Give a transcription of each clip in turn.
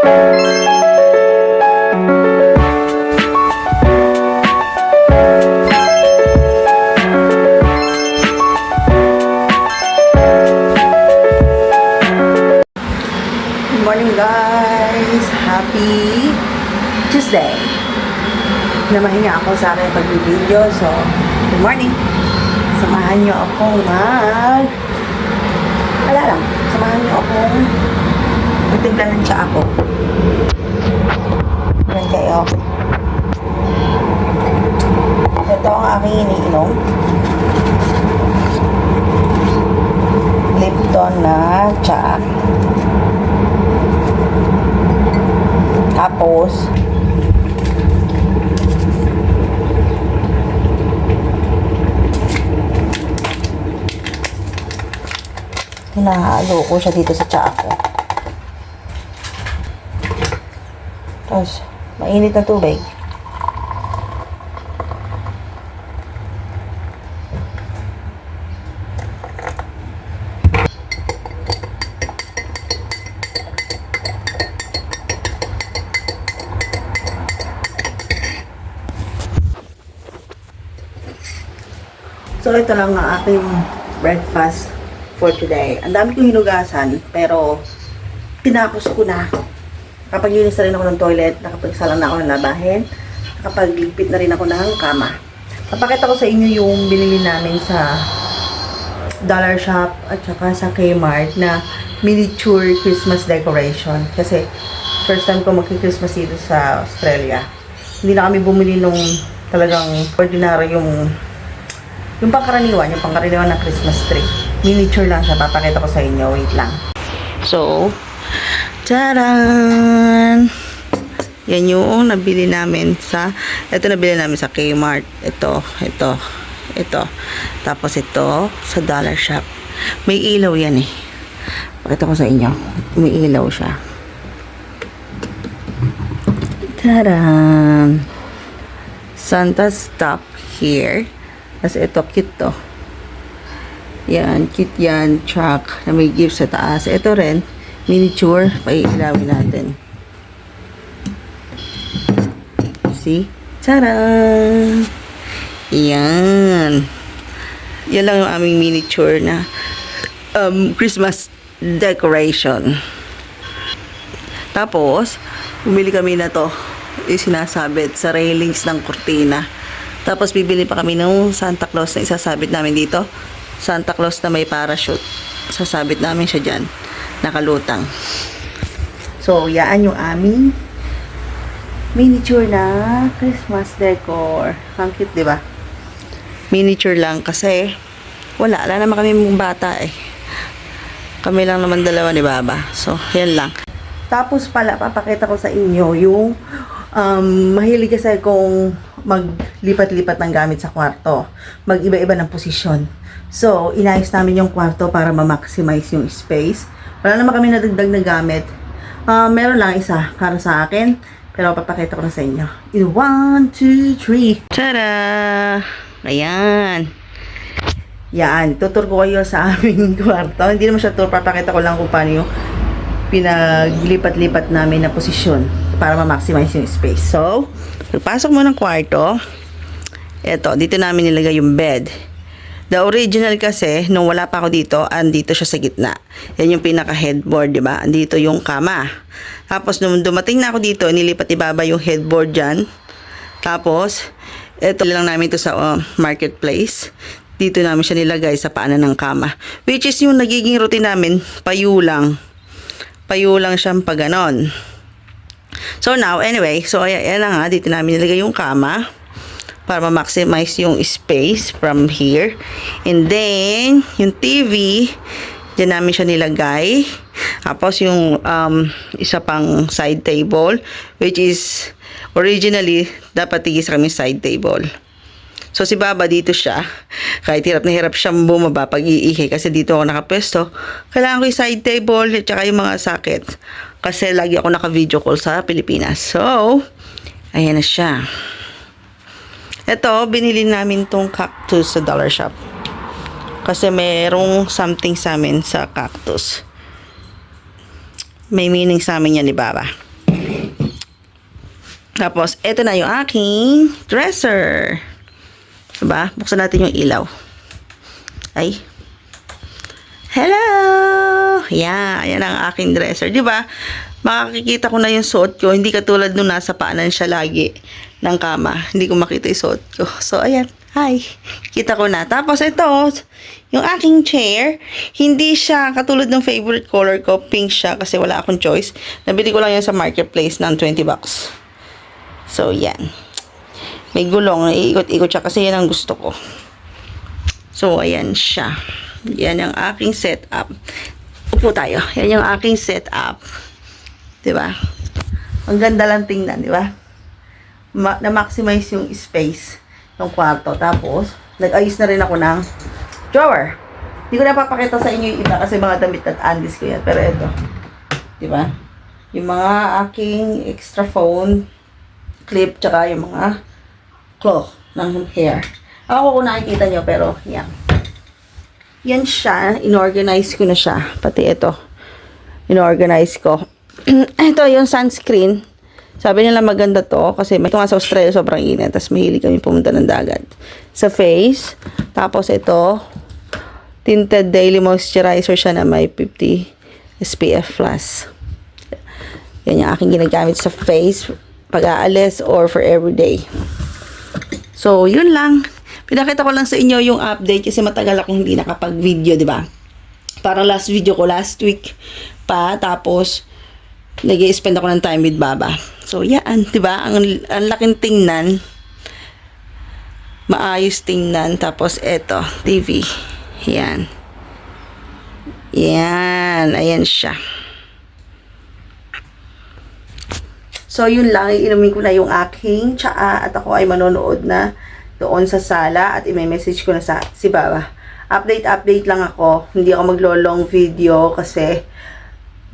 Good morning guys! Happy Tuesday! Namahinga ako sa akin pag-video. So, good morning! Samahan nyo akong samahan nyo akong magtimpla ng tsa ako. Yan kayo. Ito ang aking iniinom. Lipton na tsa. Tapos, hinahalo ko siya dito sa tsaa ko. Tapos, mainit na tubig. So, ito lang ang aking breakfast for today. Ang dami kong hinugasan, pero tinapos ko na. Nakapaglinis na rin ako ng toilet, nakapagsalang na ako ng labahin, nakapagligpit na rin ako ng kama. Napakita ko sa inyo yung binili namin sa Dollar Shop at saka sa Kmart na miniature Christmas decoration. Kasi first time ko magki-Christmas dito sa Australia. Hindi na kami bumili nung talagang ordinary yung pangkaraniwan na Christmas tree. Miniature lang siya. Papakita ko sa inyo. Wait lang. So, taran! Yan yung nabili namin sa Kmart. Ito. Tapos ito sa Dollar Shop. May ilaw yan eh. Pakita ko sa inyo. May ilaw siya. Taran! Santa's stop here. Tapos ito, cute to. Yan, cute yan. Truck na may gift sa taas. Ito rin, miniature. Paiilawin natin. See? Tadaan! Yan. Yan lang yung aming miniature na Christmas decoration. Tapos, bumili kami na to. Sinasabit sa railings ng kurtina. Tapos bibili pa kami ng Santa Claus na isasabit namin dito. Santa Claus na may parachute. Sasabit namin siya dyan. Nakalutang. So, yan yung aming miniature na Christmas decor. Ang cute, diba? Miniature lang kasi wala naman kami mong bata eh. Kami lang naman dalawa ni Baba. So, yan lang. Tapos pala, papakita ko sa inyo yung mahilig kasi kung maglipat-lipat ng gamit sa kwarto. Mag-iba-iba ng posisyon. So, inayos namin yung kwarto para ma-maximize yung space. Wala naman kami nadagdag na gamit. Meron lang isa para sa akin. Pero papakita ko na sa inyo. In 1, 2, 3. Tada! Ayan. Yan. Tutur ko kayo sa aming kwarto. Hindi naman siya tour. Papakita ko lang kung paano yung pinaglipat-lipat namin na posisyon para ma-maximize yung space. So, pagpasok mo ng kwarto, eto, dito namin nilagay yung bed. The original kasi, nung wala pa ako dito, andito siya sa gitna. Yan yung pinaka-headboard, diba? Andito yung kama. Tapos, nung dumating na ako dito, nilipat ibaba yung headboard dyan. Tapos, eto lang namin ito sa marketplace. Dito namin siya nilagay sa paanan ng kama. Which is yung nagiging routine namin, payo lang siyang pag ganon. So now, anyway, so ayan na nga, dito namin nilagay yung kama para ma-maximize yung space from here. And then, yung TV, dyan namin siya nilagay. Tapos yung isa pang side table, which is originally, dapat tigis kami side table. So, si Baba dito siya. Kahit hirap na hirap siyang bumaba pag iihi. Kasi dito ako nakapwesto. Kailangan ko yung side table at saka yung mga socket. Kasi lagi ako naka-video call sa Pilipinas. So, ayan na siya. Ito, binili namin tong cactus sa Dollar Shop. Kasi merong something sa amin sa cactus. May meaning sa amin yan ni Baba. Tapos, eto na yung aking dresser. Diba? Buksan natin yung ilaw. Ay. Hello! Yan ang aking dresser. Diba? Makikita ko na yung suot ko. Hindi katulad nung nasa paanan siya lagi ng kama. Hindi ko makita yung suot ko. So, ayan. Hi. Kita ko na. Tapos, ito. Yung aking chair. Hindi siya katulad ng favorite color ko. Pink siya kasi wala akong choice. Nabili ko lang yan sa marketplace ng $20. So, yan. May gulong. Iikot-ikot siya kasi yan ang gusto ko. So, ayan siya. Yan yung aking setup. Upo tayo. Yan yung aking setup. Diba? Ang ganda lang tingnan, diba? Na-maximize yung space ng kwarto. Tapos, nag-ayos na rin ako ng drawer. Hindi ko na papakita sa inyo yung iba kasi mga damit at andis ko yan. Pero ito. Diba? Yung mga aking extra phone clip, tsaka yung mga cloth ng hair. Ako kung nakikita nyo, pero yan. Yan siya. Inorganize ko na siya. Pati ito. Inorganize ko. Ito yung sunscreen. Sabi nila maganda to kasi ito nga sa Australia sobrang init. Tapos mahilig kami pumunta ng dagat. Sa face. Tapos ito, tinted daily moisturizer siya na may 50 SPF+. Yan yung aking ginagamit sa face pag-aalis or for everyday. So, yun lang. Pinakita ko lang sa inyo yung update kasi matagal akong hindi nakapag-video, di ba? Para last video ko last week pa. Tapos, nag-i-spend ako ng time with Baba. So, yan, di ba? Ang laking tingnan. Maayos tingnan. Tapos, eto, TV. Yan. Yan. Ayan siya. So, yun lang. Iinumin ko na yung aking tsaa at ako ay manonood na doon sa sala at i-message ko na si Baba. Update lang ako. Hindi ako maglo-long video kasi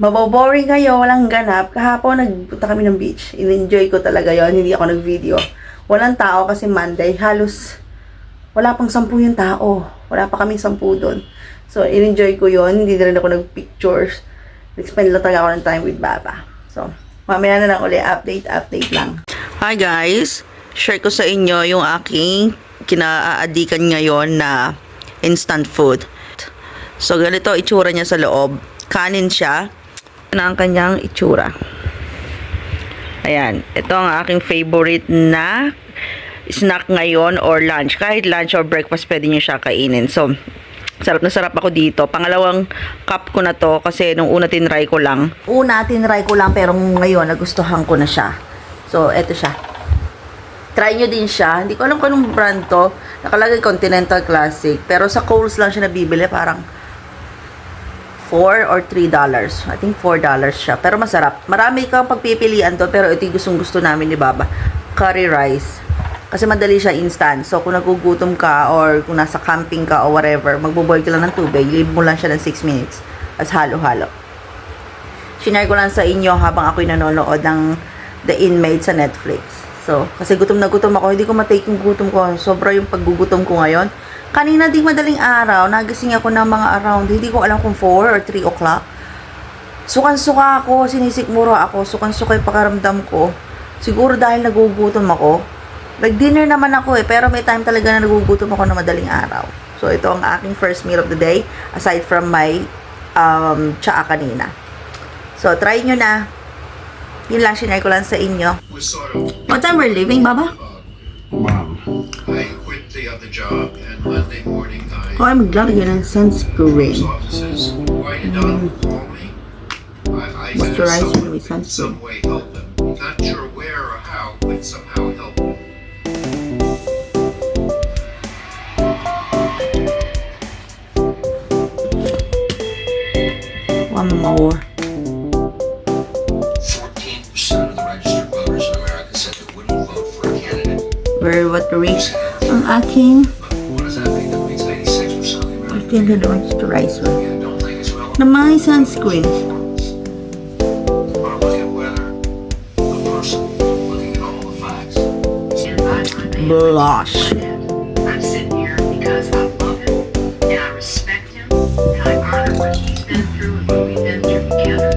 maboboring kayo, walang ganap. Kahapon nagpunta kami ng beach. In-enjoy ko talaga yon. Hindi ako nag-video. Walang tao kasi Monday. Halos wala pang 10 yung tao. Wala pa kaming 10 doon. So, in-enjoy ko yon. Hindi na rin ako nag-pictures. Nag-spend lang talaga ako ng time with Baba. So, mamaya na lang ulit. Update lang. Hi guys! Share ko sa inyo yung aking kinaadikan ngayon na instant food. So, ganito itsura niya sa loob. Kanin siya. Ito na ang kanyang itsura. Ayan. Ito ang aking favorite na snack ngayon or lunch. Kahit lunch or breakfast, pwede nyo siya kainin. So, sarap na sarap ako dito. Pangalawang cup ko na to kasi nung una tinry ko lang. Pero ngayon nagustuhan ko na siya. So, eto siya. Try nyo din siya. Hindi ko alam kung anong brand to. Nakalagay Continental Classic. Pero sa Kohl's lang siya nabibili. Parang $4 or $3. I think $4 siya. Pero masarap. Marami kang pagpipilian to. Pero ito yung gustong gusto namin ni Baba. Curry rice. Kasi madali siya instant. So kung nagugutom ka or kung nasa camping ka or whatever, magbo-boil ka lang ng tubig. Leave mo lang siya ng 6 minutes. As halo-halo. Shinare ko lang sa inyo habang ako'y nanonood ng The Inmate sa Netflix. So, kasi gutom na gutom ako. Hindi ko matake yung gutom ko. Sobra yung paggugutom ko ngayon. Kanina ding madaling araw, nagising ako ng mga around, hindi ko alam kung 4 or 3 o'clock. Sukan-suka ako, sinisikmura ako, sukan-suka yung pakaramdam ko. Siguro dahil nagugutom ako. Nag-dinner naman ako pero may time talaga na nagugutom ako na madaling araw. So, ito ang aking first meal of the day, aside from my tsaa kanina. So, try nyo na. Yun lang, shinare ko lang sa inyo. What time we're leaving, Baba? Wow. I quit the other job and Monday morning Oh, I'm maglalagyan ng sunscreen. offices. Why you done? Call me. I Moisturizer someone with in some way help them. Not sure where or how, but somehow help them. One more. 14% of the registered voters in America said they wouldn't vote for a candidate. Very watery. Ang aking What does that mean? That means 86% of the American tinted moisturizer people don't think it's relevant. na my sunscreen. Or look at whether a person looking at all the facts. Blush. I'm sitting here because I love him and I respect him and I honor what he's been through and what we've been through together.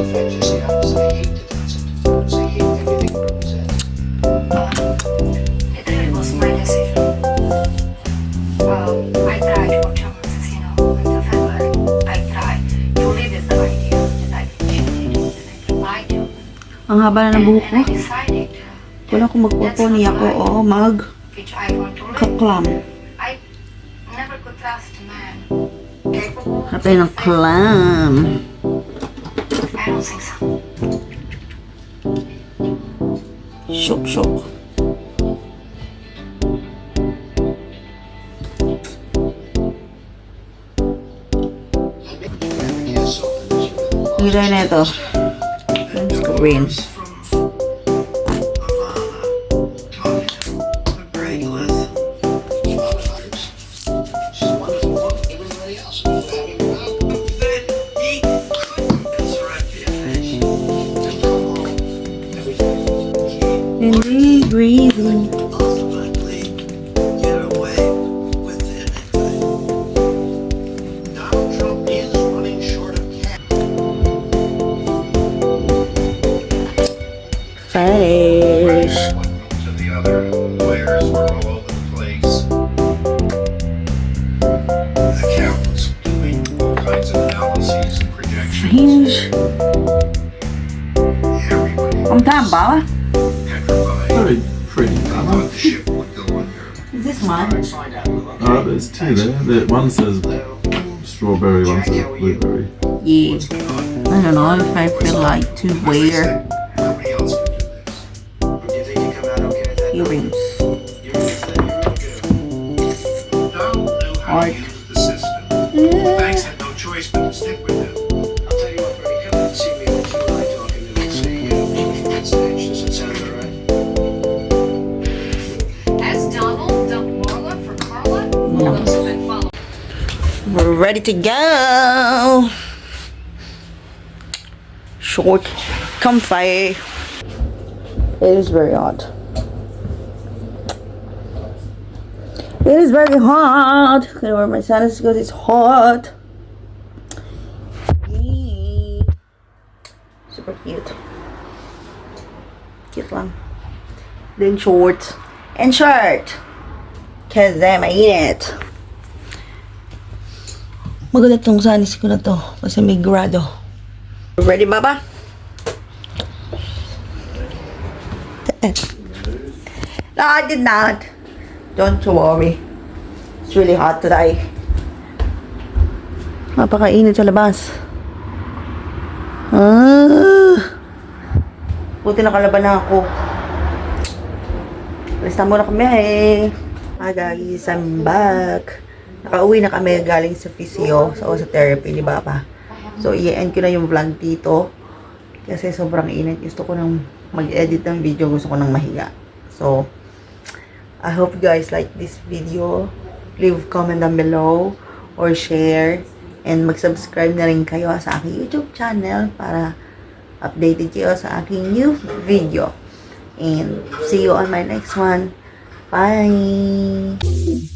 affect your scalp? I hate the toxic foods. I hate everything about it. It really was my decision. I tried for 2 months, until February. I tried to live with the idea that I can change it, that I can lie to. Ang haba na ng buhok ko. And I decided Wala akong magpupuni ako o which I want to live. magkaklam. I never could trust a man capable. Hatay ng clam. I don't think so. Syok. Ilay na ito. Let's go in. Hindi breathing. Ultimately, get away with anything. Donald Trump is running short of cash. Finish. To the other lawyers were all over the place. Accountants doing all kinds of analyses and projections. Finish. Everybody Ang tamba? petrified. Pretty They colour. thought the ship would go under. Is this mine? Oh, there's two there. One says strawberry, one says blueberry. Yeah. I don't know if I feel like to wear Nobody else could do this. Do you think you come out okay with that? earrings. You really think you're real good? Donald knew how to Art. use the system. Banks had no choice but to stick with him. I'll tell you what, Bernie, come out and see me when you and I talking and we'll see stage. Does that sound all right? Has Donald dumped Marla for Carla? No. Those have been followed. We're ready to go. Short, comfy. It is very hot. It is very hot. I'm gonna wear my sandals because it's hot. Yee. Super cute. Cute lang. Then shorts and shirt. Cause I'm mainit. Maganda tong sanis ko na to. Kasi may grado. Ready, Baba? No, I did not. Don't you worry. It's really hot today. Napakainit sa labas. Buti nakalaban na ako. Lista muna kami. Hi guys, I'm back. Nakauwi na kami galing sa physio, sa therapy ni Papa. So, i-end ko na yung vlog dito. Kasi sobrang init. Gusto ko nang mag-edit ng video. Gusto ko nang mahiga. So, I hope you guys like this video. Leave comment down below or share. And mag-subscribe na rin kayo sa aking YouTube channel para updated kayo sa aking new video. And see you on my next one. Bye!